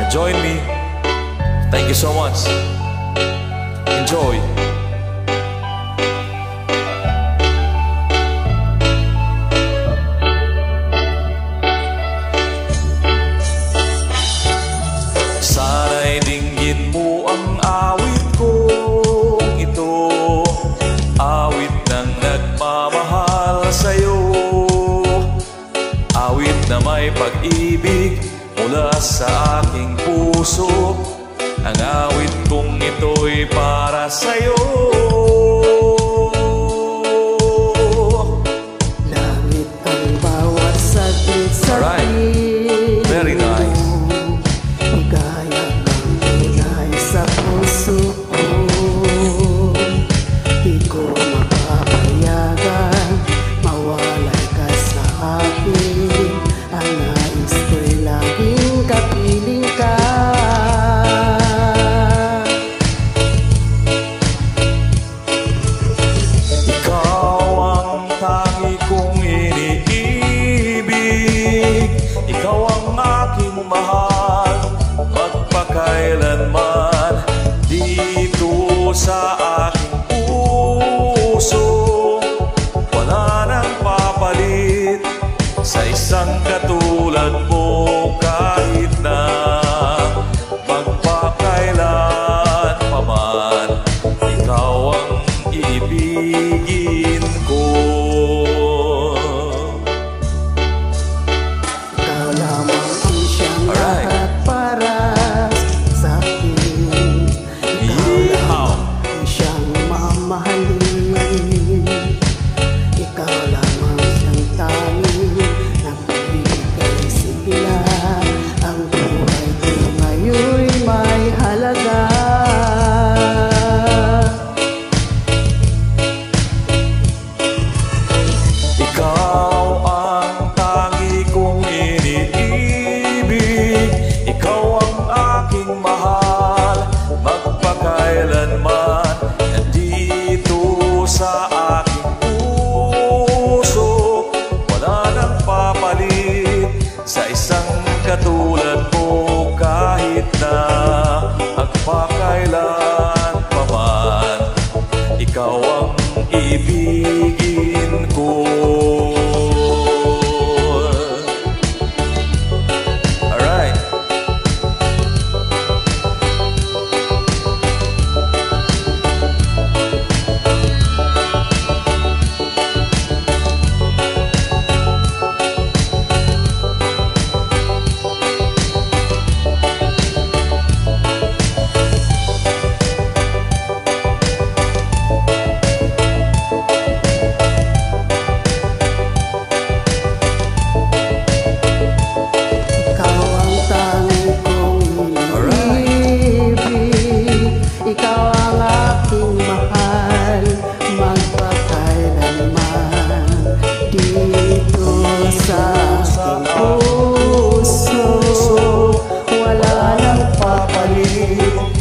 join me. Thank you so much. Enjoy. Sana'y dinggin mo ang awit kong ito, awit ng nagmamahal sa'yo, awit na may pag-ibig mula sa aking puso. Ang awit kong ito'y para sa'yo. Langit ang bawat saglit-saglit. Very nice. Higaya ang tunay sa puso ko. Di ko mapapayagan mawalay ka sa akin. Ang nais ko'y laging kapiling ka. Ikaw ang aking mahal, magpakailanman. Dito sa aking puso, wala nang papalit sa isang katulad mo. Kahit na magpakailan pa man, ikaw ang iibigin ko. Sa aking puso, wala nang papalit sa isang katulad mo. Kahit na magpakailan pa man, ikaw ang ibigin ko.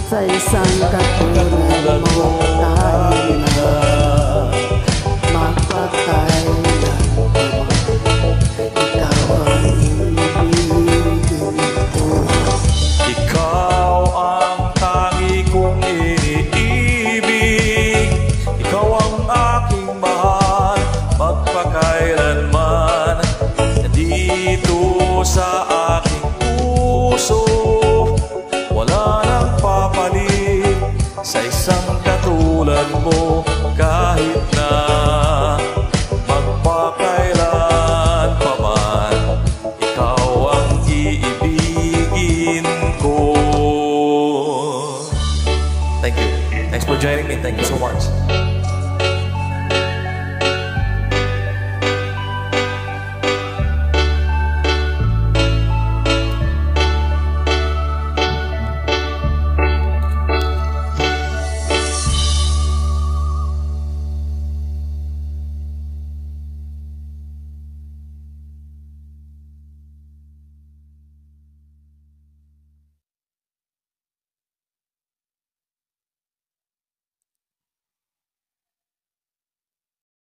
Sa isang katulad mo, kahit na magpakailan pa, ikaw ang ibigin ko. Ikaw ang tangi kong iniibig, ikaw ang aking mahal, magpakailanman. Dito sa aking puso, wala nang papalit sa isang katulad mo. Kahit na magpakailan pa man, ikaw ang iibigin ko. Thank you. Thanks for joining me. Thank you so much.